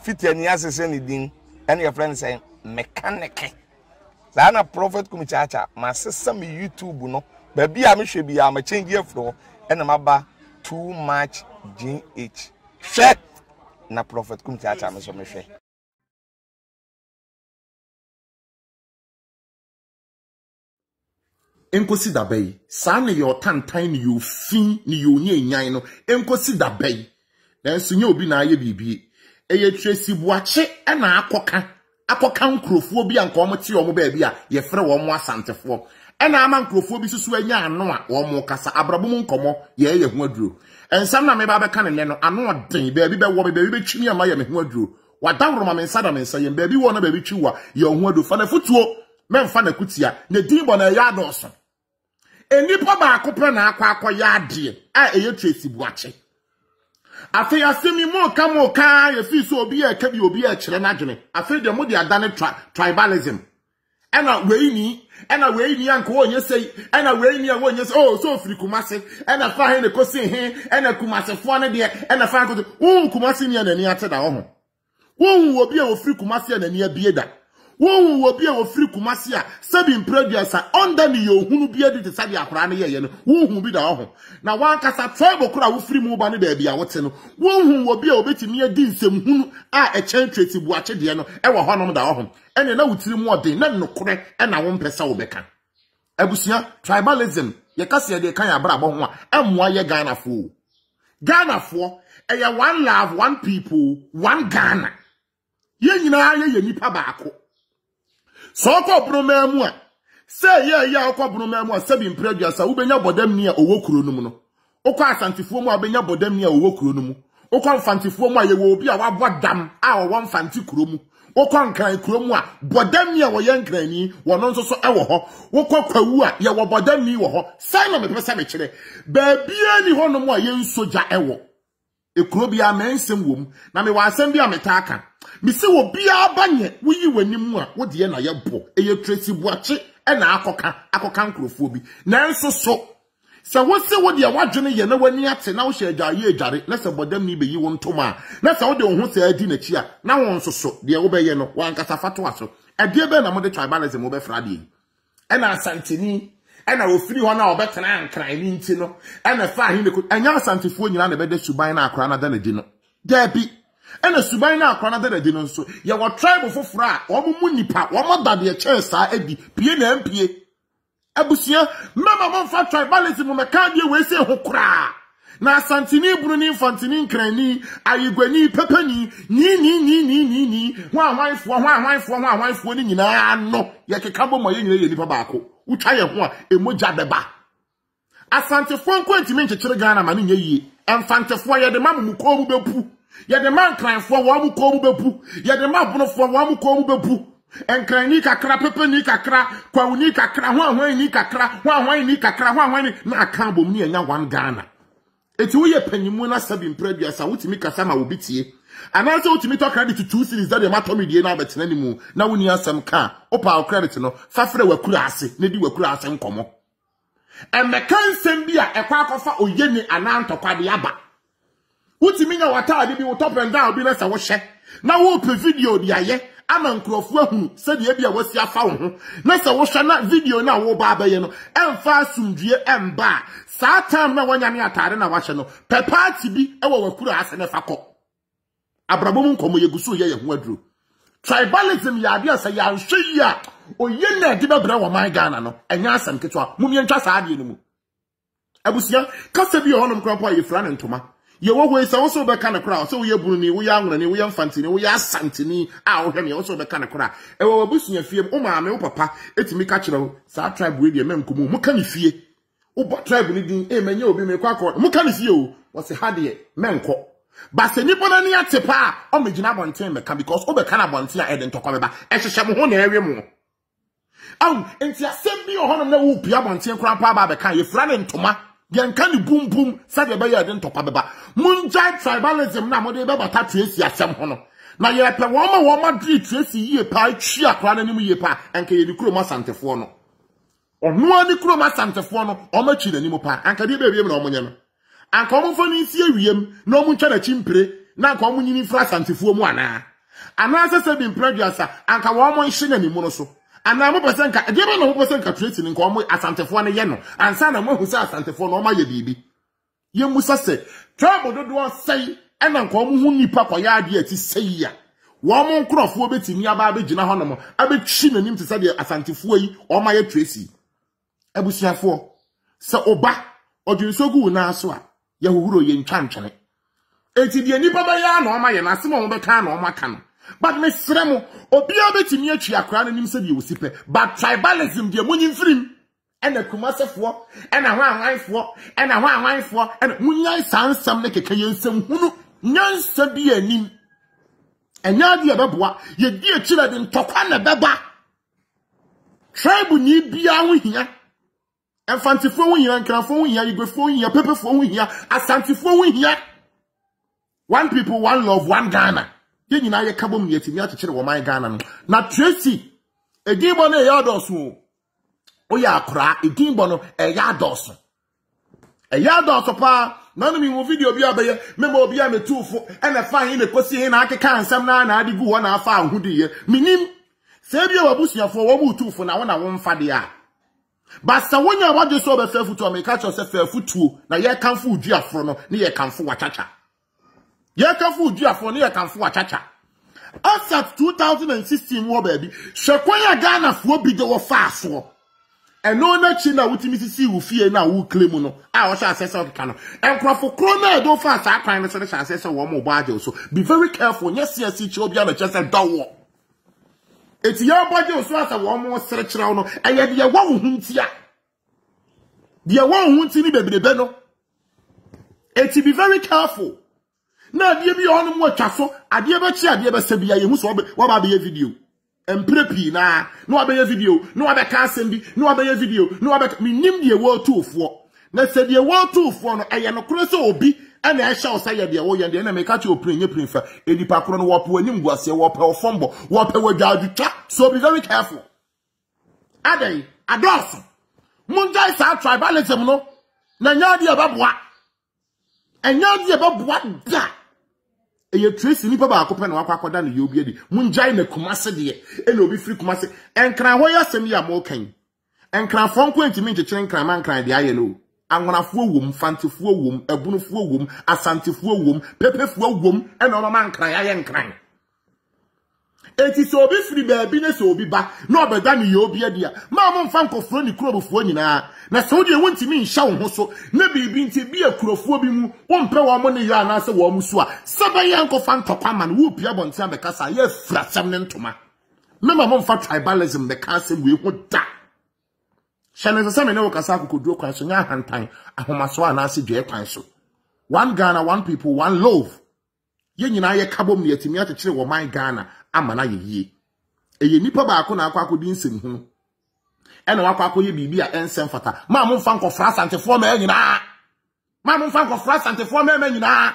fiti ani asese ni din and your friend say mechanic na prophet kumichacha ma sesa me YouTube no ba bia me hwe bia ma change afro and ma ba too much GH shit na prophet kumichacha me so me hwe enkosi da bay sa ne yo tantan ne yo fin ne yo nyanyan no enkosi da bay na so nye obi na aye bibie eye Tracey buache na akoka nkrofo bi anka omte omo ba bia ye frɛ wo mo asantefo na ama nkrofo bi susu anya ano a wo mo kasa abrabo mu nkomo ye ho aduro ensam na me ba beka ne no ano odin ba bi be wo be be twimi ama ye me ho aduro wadawro ma me nsada me nsa ye ba bi wo na ba bi twiwa ye ho aduro fa na futuo memfa na kutia na dinbo na ya adoso enipa ba akopɛ na akwa ya ade a eye Tracey buache afi asemi mo ka ye fi so obi e ka bi obi e kire na dwene afi de mo de adane tribalism ena wei ni anka wonye sei ena wei ni wonye sei oh so ofiri kumase ena fa he ne kosi he ena kumase fo ne de ena fa ko kumase ni anani ate da ho wo obi e ofiri kumase anani abie da wo obi e ofiri kumase a sabi producer under ni yo hunu bie de sabi akora ne ye no wo hu bi da ho na wan kasa tribe kora wo firi mu ba ne da bia wote no wo hu obi e obetimi adi nsem hunu a e chen Tracey buache de no e wo honom da ho ene na wutiri mu odin na nokore e na wo mpesa wo beka abusia tribalism ye kase de kan ya bra bo ho a emmoa ye Ghana fo e ye one love one people one Ghana ye nyina ye nipa baako so ko broma mu a say ye ko broma mu a sabi producer wo benya bodam ni a owo kuro no mu no okọ asantefuo mu a benya bodam ni a owo kuro no mu okọ mfantefuo mu a ye wo obi a wabodam a wo mfante kuro mu okọ nkran kuro mu a bodam ni a wo ye nkrani wono nso so ewo ho okọ kwawu a ye wo bodam ni wo ho sai no me pesa me kire ba bia ni ho no mu a ye nsoja ewo ekuro bia mensem wom na me wasem bia metaka mi se wo bia banye wuyi wanimu a wo de na ye bo eye Tracey buache na akoka nkrofo bi na enso so se wo se wo de wadwene ye na wani ate na wo hye agya ye agare na se bodam ni beyi wo ntoma na se wo de wo ho se adi na chi a na won so so de wo be ye no wan kasa fato aso ade be na mo de tribalism wo be fra de na Asantehene na ofiri ho na obetena ankran ni nti no na fa ahi ne ko anya asantefuo nyina na be de suban na akra na da na di no dabi ena suban na akra na da na di no nso ye wo tribe foforo a wo mu nipa wo mo da de che saa adi pie na mpie abusia mama mo fa tribalism me ka de we se ho kra na Asantehene buru ni infantini nkrani ayigwani pepani ni hwanfo ni nyina no ye keka bo mo ye nyina ye nipa baako utwa ye ho a emoja beba Asantefo nkwantimi nkyekere Ghana ma ne nye yie emfantefo ye de mamu ko mu bepu ye de man kranfo wo mu ko mu bepu ye de mabonofo wo mu ko mu bepu enkrani kakra pepani kakra kwawuni kakra hwanhwan ni kakra hwanhwan ni kakra hwanhwan ni na aka bom ni enya one Ghana eti wo ye panyimu na sabi producer wutimi kasa ma obitie ananse wutimi to credit 2 series that dey matomi die na betena ni mu na woni asem ka opa credit no fafre wakura ase na di wakura ase nkomo emekansem bi a ekwa akofa oyeni anantokwa de aba wutimi nya wata de bi wo top and down bi na se wo hye na wo pe video de aye ama nkrofo ahunu se de bia wasi afa wo ho na se wo hye na video na wo ba abaye no emfa asumdue emba saa time na wanya ne atare na wahye no pepati bi ewo wakura ase ne fakọ abrabom nkomo yegusu ye ho aduro tribalism ya bia se ya hwe ya oye na de bebra wo man Ghana no enya asam ketwa mumye ntwa saa de no mu abusia kasa bi honom krampo ye fra ne ntoma ye wo ho isa wo so be ka ne kra so ye buru ni wo ya nwura ni wo ya mfantini wo ya Asantehene a wo hwe ne wo so be ka ne kra ewo abusia fie o maame wo papa etimi ka kire wo saa tribe we de menkomo mu ka ne fie uba tribe ni din menye obi me kwa kwa muka ni fie o wose hade menko ba se nipo na ni atepa o megina bonten meka because o be kana bonten a eden tokwa beba ehhehye mo ho na ewe mo enti asem bi o honom na wo pia bonten kra pa ba be kan ye fra ne ntoma ye nka ni bum bum sa de be ye eden tokwa beba munja tribalism na mo de be bata Tracey asem ho no na ye pe wo ma Tracey yie pa twi akra na nim yie pa enka ye ni kuro ma santefo no onu ani kuro ma santefo no o ma twi na nim pa anka de be biem na o monye no anka o mo fo ni si awiem na o mo ntwa na chimpre na anka o mo nyini fra santefo mu ana Anasa se bin producer anka wo mo nhye na nimu no so. Ana mo pese nka de be no mo pese nka Tracey nka wo asantefo na ye no. Ansa na mo hu se asantefo no ma ye bibi. Ye musa se trouble dodo sei ena nka wo hu nipa koya ade ati sei ya. Wo mo nkrofo betimi aba abegina ho no mo abetwi nanim te se de asantefo yi o ma ye Tracey. Abusiafo se oba odwinsogu na aso a ye huhuro ye ntwantwene. Eti de nipa ba ya na o ma ye na asem o be ka na o ma ka no. But me sremo obia betimi atwi akra na nim se de wosipe but tribalism de munyi mfirim ena kumasefo ena hwanwanfo ena hwanwanfo ena munyai sansam ne keke yensem hunu nyansa bi anim enya de beboa ye di akira de ntokwa na beba tribe ni bia ho hia enfantifo ho hia nkrafo ho hia igwefo ho hia pepefo ho hia asantifo ho hia one people one love one Ghana. Ye nyina ye kabom yetimi akekere wo man Ghana no na Tracey edinbo no eya doso o ya akra edinbo no eya doso pa na no mi wo video bi abaye memo obi a metufo ena fa hin ne kosi hin na akeka ansam na ade gu wo na afa ahudiye minim se bi wabusuafo wo mu tufo na wo na wo mfa de a basa wonya wadwe so be fafutu ameka cho se fafutu na ye kanfo uduafo no ne ye kanfo wachacha. Ye kanfo uduafo ne ye kanfo wachacha. Asat 2016 wo baby. Shekwanya Ghana fo bi de wo fa so. Eno na chi na wutimi sisi wo fie na wo claim no. A wo sha asese okeka no. Enkrofo kro na do fa sa kwan no so sha asese wo mo baaje so. Be very careful. Yes chi obi a chese dawo. Eti ya baaje so asa wo mo sere kire no. Eye de wo huntia. De wo hunti ni bebrebe no. Eti be very careful. Na die bi ono mo twaso ade be chi ade be sabia ye hu so wa ba be video emprepi na no be video no wa be ka asem bi no wa be video no wa be minim de wo tuofo na se de wo tuofo no eye no kro so obi ana e hye o say de wo ye de na me ka chi oprenye prenfa edipa kro no wo po anim guase wo pe ofombo wo pe wadwadutwa so be very careful adai adoso munjai sa tribalism no na nya de baboa enya de baboa da eye Tracey nipa ba akopɛ na wakwakoda na yobi edi munjai na kumase de ena obi free kumase enkran ho yasem ya mo kan enkran fon ko ntimi nkekere enkran man kran de aye no anwonafo wom fantefo wom ebunufo wom asantefo wom pepefo wom ena no man kran aye nkran eti so obi free baabi na so obi ba na obeda ne yobi edi a ma mo mfa nkofro ni kurobofo nyina na so de wontimi nhya wo ho so na bibi nti bi akurofo bi mu wompe wo mo ne ya na se wo mu so a sabaya nkofa ntokwa man wo pia bonti abekasa ye frasam ne ntoma mema mo mfa tribalism be ka se we ho da shane se me ne wo kasa kokoduro kwan so nya hantan ahomaso ana se dwe kwan so one Ghana one people one love ye nyina ye kabom ne yatimi akekere wo man Ghana amana ye yie eye nipa ba akọ na akọ akodi nsem hu ena wakọ akọ ye bibi a ensem fata ma mo mfa nkofra santefo ma nyina ma mo mfa nkofra santefo ma nyina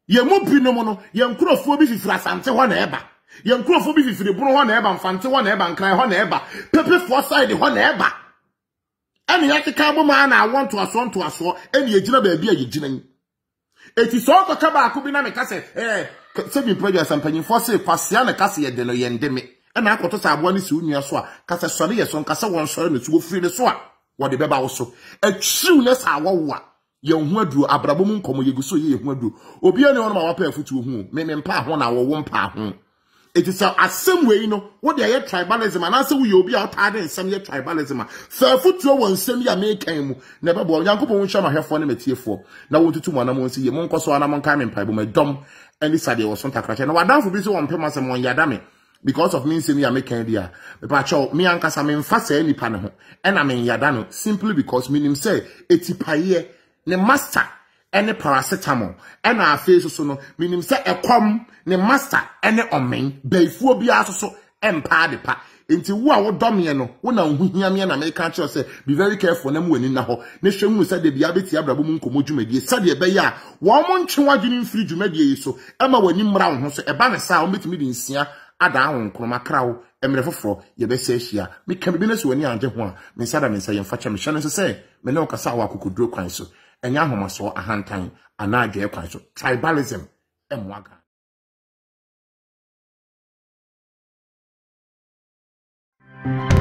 ye mu binom no ye nkurofo bi fifira sante ho na eba ye nkurofo bi fifire bunu ho na eba mfante ho na eba nkran ho na eba pepefo side ho na eba ena ya keka bo ma na awon to aso ena ye gina ba bia ye gina ni eti so ko ka ba akọ bi na me ka se sebi project sampanyin for say kwasia na kase ye de no ye ndeme ena akoto sa abo ni si unua so a kase sori ye so nkase won sori na tu ofiri ne so a wo de beba wo so atwiw ne sa wo a ye hu aduro abrabo mu nkomo ye guso ye hu aduro obi ene won ma wa pa afutu hu me mpa ho na wo mpa ho etisa asem we no wo de ye tribalism ana se wo ye obi a otade nsem ye tribalism fa afutu won nsem ya mekan mu na beba yankopon wo hwa ma hwefo ne metiefo na wo tutu mo na mo nsi ye mo nkoso ana mo nka me mpa bo medom any side was on takrache na wadan for bi so on pema se mon yadame because of me say me making dia but cho me ankasa me mfa say nipa ne ho ena me yada no simply because me nim say etipaye ne master ene paracetamol ena afi so no me nim say ekom ne master ene omen baifuo bia so empa de pa enti wo a wo domye no wo na huhia me na me ka cho say be very careful na mu ani na ho ne hwemu say de bia beti abrabo mu nkomo dwumadie sade be ya wo mo ntwewa dwene mfiri dwumadie yi so ema wani mra wo ho so eba ne sa wo metimi de nsia ada ahon kroma krawo emre foforo ye be se hia me ka bibi na so wani anje ho a me sada me nsa ye mfa kyem hye no say me ne wo kasa wa kokoduro kwan so enya homaso ahantan ana adwe kwan so tribalism emwaga you.